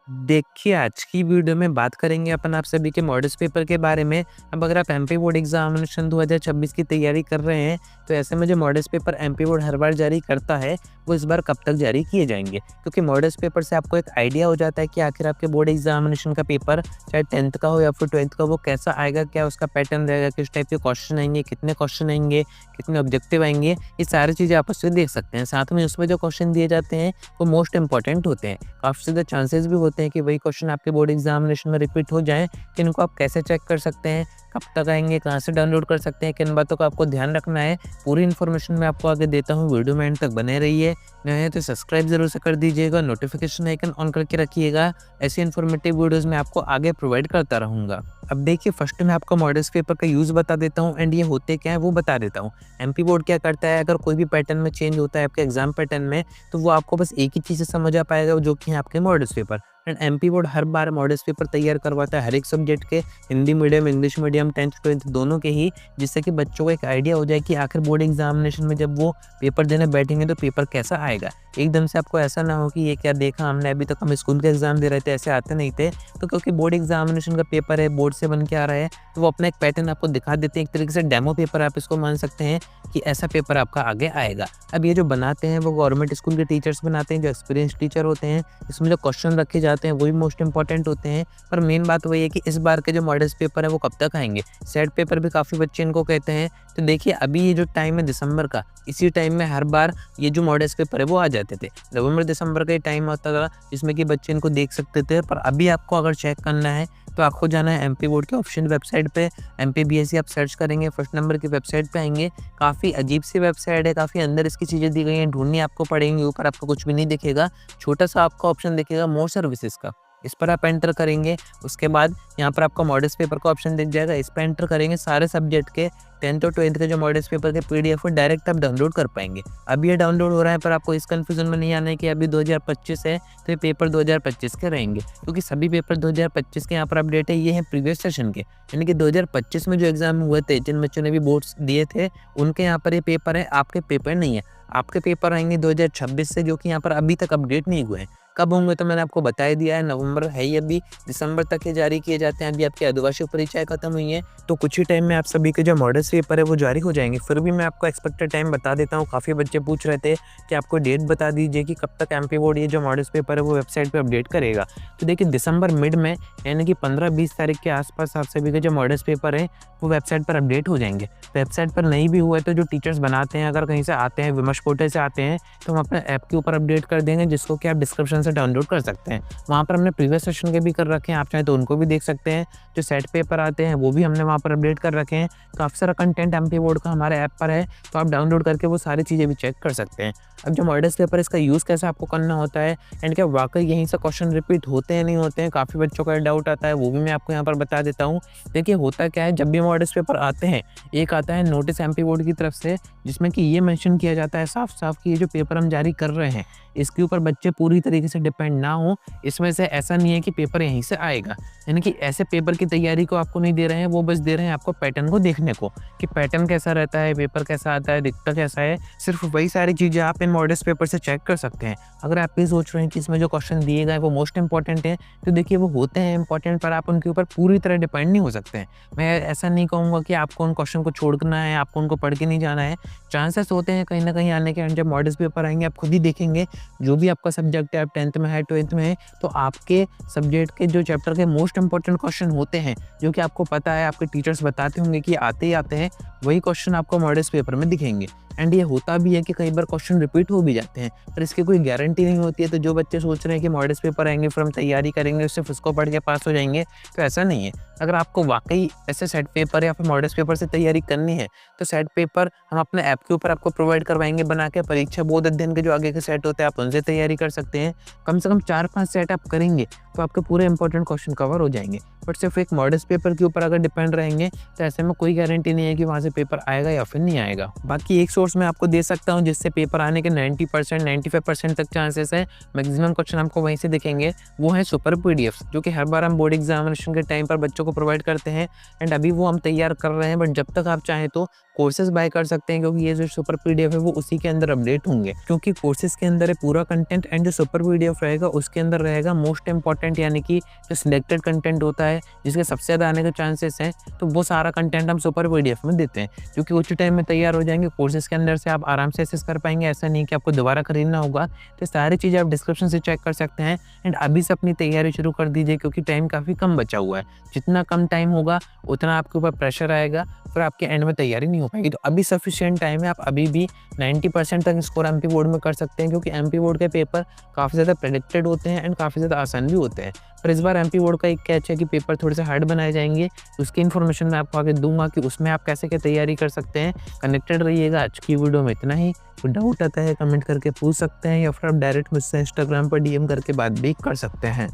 देखिए, आज की वीडियो में बात करेंगे अपन आप सभी के मॉडल्स पेपर के बारे में। अब अगर आप एमपी बोर्ड एग्जामिनेशन 2026 की तैयारी कर रहे हैं, तो ऐसे में जो मॉडल्स पेपर एमपी बोर्ड हर बार जारी करता है, वो इस बार कब तक जारी किए जाएंगे। क्योंकि मॉडल्स पेपर से आपको एक आइडिया हो जाता है कि आखिर आपके बोर्ड एग्जामिनेशन का पेपर, चाहे 10th का हो या फिर 12th का, वो कैसा आएगा, क्या उसका पैटर्न रहेगा, किस टाइप के क्वेश्चन आएंगे, कितने क्वेश्चन आएंगे, कितने ऑब्जेक्टिव आएंगे, ये सारी चीज़ें आप उससे देख सकते हैं। साथ में उसमें जो क्वेश्चन दिए जाते हैं, वो मोस्ट इंपॉर्टेंट होते हैं। काफ़ी ज़्यादा चांसेस भी होते हैं कि वही क्वेश्चन आपके बोर्ड एग्जामिनेशन में रिपीट हो जाएँ, तो इनको आप कैसे चेक कर सकते हैं, कब तक आएँगे, कहाँ से डाउनलोड कर सकते हैं, किन बातों का आपको ध्यान रखना है, पूरी इन्फॉर्मेशन मैं आपको आगे देता हूँ। वीडियो में एंड तक बने रहिए। नए हैं तो सब्सक्राइब ज़रूर से कर दीजिएगा, नोटिफिकेशन आइकन ऑन करके रखिएगा। ऐसी इन्फॉर्मेटिव वीडियोज़ मैं आपको आगे प्रोवाइड करता रहूँगा। अब देखिए, फर्स्ट में आपको मॉडल्स पेपर का यूज़ बता देता हूँ एंड ये होते क्या है वो बता देता हूँ। एमपी बोर्ड क्या करता है, अगर कोई भी पैटर्न में चेंज होता है आपके एग्जाम पैटर्न में, तो वो आपको बस एक ही चीज़ से समझ आ पाएगा, जो कि है आपके models paper. And MP board her bar models paper तैयार करवाता है हर एक सब्जेक्ट के, Hindi medium, English medium, 10th 12th दोनों के ही, जिससे कि बच्चों को एक आइडिया हो जाए कि आखिर बोर्ड एग्जामिनेशन में जब वो पेपर देने बैठेंगे तो पेपर कैसा आएगा। एकदम से आपको ऐसा ना हो कि ये क्या देखा हमने, अभी तक हम स्कूल के एग्जाम दे रहे थे, ऐसे आते नहीं थे। तो क्योंकि बोर्ड एग्जामिनेशन का पेपर है, बोर्ड से बन के आ रहा है, तो वो अपना एक पैटर्न आपको दिखा देते हैं। एक तरीके से डेमो पेपर आप इसको मान सकते हैं कि ऐसा पेपर आपका आगे आएगा। अब ये जो बनाते हैं वो गवर्नमेंट स्कूल के टीचर्स बनाते हैं, जो एक्सपीरियंस टीचर होते हैं। इसमें जो क्वेश्चन रखे जाते हैं वो भी मोस्ट इंपॉर्टेंट होते हैं। पर मेन बात वही है कि इस बार के जो मॉडल्स पेपर है वो कब तक आएंगे। सेट पेपर भी काफ़ी बच्चे इनको कहते हैं। तो देखिए, अभी ये जो टाइम है दिसंबर का, इसी टाइम में हर बार ये जो मॉडल्स पेपर है वो आ जाते थे। नवंबर दिसंबर का ही टाइम होता था जिसमें कि बच्चे इनको देख सकते थे। पर अभी आपको अगर चेक करना है तो आपको जाना है एमपी बोर्ड के ऑप्शन वेबसाइट पे। एमपी बीएससी आप सर्च करेंगे, फर्स्ट नंबर की वेबसाइट पे आएंगे। काफ़ी अजीब सी वेबसाइट है, काफ़ी अंदर इसकी चीज़ें दी गई हैं, ढूंढनी आपको पड़ेंगी। ऊपर आपको कुछ भी नहीं दिखेगा, छोटा सा आपका ऑप्शन दिखेगा मोर सर्विसेज का, इस पर आप एंटर करेंगे। उसके बाद यहाँ पर आपको मॉडल्स पेपर का ऑप्शन दिख जाएगा, इस पर एंटर करेंगे। सारे सब्जेक्ट के 10th और 12th के जो मॉडल्स पेपर के पीडीएफ को डायरेक्ट आप डाउनलोड कर पाएंगे। अभी ये डाउनलोड हो रहा है, पर आपको इस कंफ्यूजन में नहीं आना है कि अभी 2025 है तो ये पेपर 2025 के रहेंगे, क्योंकि सभी पेपर 2025 के यहाँ पर अपडेट है। ये है प्रीवियस सेशन के, यानी कि 2025 में जो एग्जाम हुए थे, जिन बच्चों ने भी बोर्ड्स दिए थे, उनके यहाँ पर ये पेपर है। आपके पेपर नहीं है, आपके पेपर आएंगे 2026 से, जो कि यहाँ पर अभी तक अपडेट नहीं हुए हैं। कब होंगे तो मैंने आपको बता ही दिया है, नवंबर है ही अभी, दिसंबर तक ये जारी किए जाते हैं। अभी आपकी आदिवासी परीक्षाएं खत्म हुई हैं, तो कुछ ही टाइम में आप सभी के जो मॉडल्स पेपर है वो जारी हो जाएंगे। फिर भी मैं आपको एक्सपेक्टेड टाइम बता देता हूँ। काफ़ी बच्चे पूछ रहे थे कि आपको डेट बता दीजिए कि कब तक एमपी बोर्ड ये जो मॉडल्स पेपर है वो वेबसाइट पर अपडेट करेगा। तो देखिए, दिसंबर मिड में, यानी कि 15-20 तारीख के आसपास आप सभी के जो मॉडल्स पेपर हैं वो वेबसाइट पर अपडेट हो जाएंगे। वेबसाइट पर नहीं भी हुआ है तो जो टीचर्स बनाते हैं, अगर कहीं से आते हैं, विमर्श पोर्टल से आते हैं, तो हम अपने ऐप के ऊपर अपडेट कर देंगे, जिसको कि आप डिस्क्रिप्शन से डाउनलोड कर सकते हैं। वहाँ पर हमने प्रीवियस सेशन के भी कर रखे हैं, आप चाहें तो उनको भी देख सकते हैं। जो सेट पेपर आते हैं वो भी हमने वहाँ पर अपडेट कर रखे हैं। काफ़ी सारा कंटेंट एमपी बोर्ड का हमारे ऐप पर है, तो आप डाउनलोड करके वो सारी चीज़ें भी चेक कर सकते हैं। अब जो मॉडल्स पेपर, इसका यूज़ कैसे आपको करना होता है एंड क्या वाकई यहीं से क्वेश्चन रिपीट होते हैं नहीं होते हैं, काफ़ी बच्चों का डाउट आता है, वो भी मैं आपको यहाँ पर बता देता हूँ। देखिए, होता क्या है, जब भी मॉडल्स पेपर आते हैं, एक आता है नोटिस एमपी बोर्ड की तरफ से, जिसमें कि ये मेंशन किया जाता है साफ साफ कि ये जो पेपर हम जारी कर रहे हैं, इसके ऊपर बच्चे पूरी तरीके से डिपेंड ना हो। इसमें से ऐसा नहीं है कि पेपर यहीं से आएगा, यानी कि ऐसे पेपर की तैयारी को आपको नहीं दे रहे हैं, वो बस दे रहे हैं आपको पैटर्न को देखने को, कि पैटर्न कैसा रहता है, पेपर कैसा आता है, दिखता कैसा है। सिर्फ वही सारी चीज़ें आप इन मॉडल्स पेपर से चेक कर सकते हैं। अगर आप ये सोच रहे हैं कि इसमें जो क्वेश्चन दिए गए वो मोस्ट इंपॉर्टेंट है, तो देखिए वो होते हैं इंपॉर्टेंट, पर आप उनके ऊपर पूरी तरह डिपेंड नहीं हो सकते हैं। मैं ऐसा नहीं कहूँगा कि आपको उन क्वेश्चन को छोड़ना है, आपको उनको पढ़ के नहीं जाना है। चांसेस होते हैं कहीं ना कहीं आने के, जब मॉडल्स पेपर आएंगे आप खुद ही देखेंगे, जो भी आपका सब्जेक्ट है, आप 10th में है, 12th में है, तो आपके सब्जेक्ट के जो चैप्टर के मोस्ट इंपॉर्टेंट क्वेश्चन होते हैं, जो कि आपको पता है, आपके टीचर्स बताते होंगे कि आते ही आते हैं, वही क्वेश्चन आपको मॉडल्स पेपर में दिखेंगे। एंड ये होता भी है कि कई बार क्वेश्चन रिपीट हो भी जाते हैं, पर इसकी कोई गारंटी नहीं होती है। तो जो बच्चे सोच रहे हैं कि मॉडल्स पेपर आएंगे फिर हम तैयारी करेंगे, सिर्फ उसको पढ़ के पास हो जाएंगे, तो ऐसा नहीं है। अगर आपको वाकई ऐसे सेट पेपर या फिर मॉडल्स पेपर से तैयारी करनी है, तो सेट पेपर हम अपने ऐप के ऊपर आपको प्रोवाइड करवाएंगे बना के। परीक्षा बोर्ड अध्ययन के जो आगे के सेट होते हैं, आप उनसे तैयारी कर सकते हैं। कम से कम 4-5 सेट आप करेंगे तो आपके पूरे इंपॉर्टेंट क्वेश्चन कवर हो जाएंगे। बट सिर्फ एक मॉडल्स पेपर के ऊपर अगर डिपेंड रहेंगे तो ऐसे में कोई गारंटी नहीं है कि वहाँ से पेपर आएगा या फिर नहीं आएगा। बाकी एक सोर्स मैं आपको दे सकता हूँ जिससे पेपर आने के 90% 95% तक चांसेस है, मैक्सिमम क्वेश्चन आपको वहीं से दिखेंगे, वो है सुपर पीडीएफ, जो कि हर बार हम बोर्ड एग्जामिनेशन के टाइम पर बच्चों को प्रोवाइड करते हैं एंड अभी वो हम तैयार कर रहे हैं। बट जब तक आप चाहें तो कोर्सेज बाय कर सकते हैं, क्योंकि ये जो सुपर पीडीएफ है वो उसी के अंदर अपडेट होंगे, क्योंकि कोर्सेज के अंदर है पूरा कंटेंट एंड जो सुपर पीडीएफ रहेगा उसके अंदर रहेगा मोस्ट इंपॉर्टेंट, यानी कि जो सिलेक्टेड कंटेंट होता है जिसके सबसे ज़्यादा आने के चांसेस हैं, तो वो सारा कंटेंट हम सुपर पीडीएफ में देते हैं, क्योंकि उच्च टाइम में तैयार हो जाएंगे। कोर्सेज के अंदर से आप आराम से एसेस कर पाएंगे, ऐसा नहीं कि आपको दोबारा खरीदना होगा। तो सारी चीज़ें आप डिस्क्रिप्शन से चेक कर सकते हैं एंड अभी से अपनी तैयारी शुरू कर दीजिए, क्योंकि टाइम काफ़ी कम बचा हुआ है। जितना कम टाइम होगा उतना आपके ऊपर प्रेशर आएगा, फिर आपके एंड में तैयारी नहीं हो पाएगी। तो अभी सफिशिएंट टाइम है, आप अभी भी 90% तक स्कोर एमपी बोर्ड में कर सकते हैं, क्योंकि एमपी बोर्ड के पेपर काफ़ी ज़्यादा प्रेडिक्टेड होते हैं एंड काफ़ी ज़्यादा आसान भी होते हैं। पर इस बार एमपी बोर्ड का एक कैच है कि पेपर थोड़े से हार्ड बनाए जाएंगे, उसकी इन्फॉर्मेशन मैं आपको आगे दूंगा कि उसमें आप कैसे क्या तैयारी कर सकते हैं। कनेक्टेड रहिएगा। आज की वीडियो में इतना ही। कोई डाउट आता है कमेंट करके पूछ सकते हैं, या फिर आप डायरेक्ट मुझसे इंस्टाग्राम पर डीएम करके बात भी कर सकते हैं।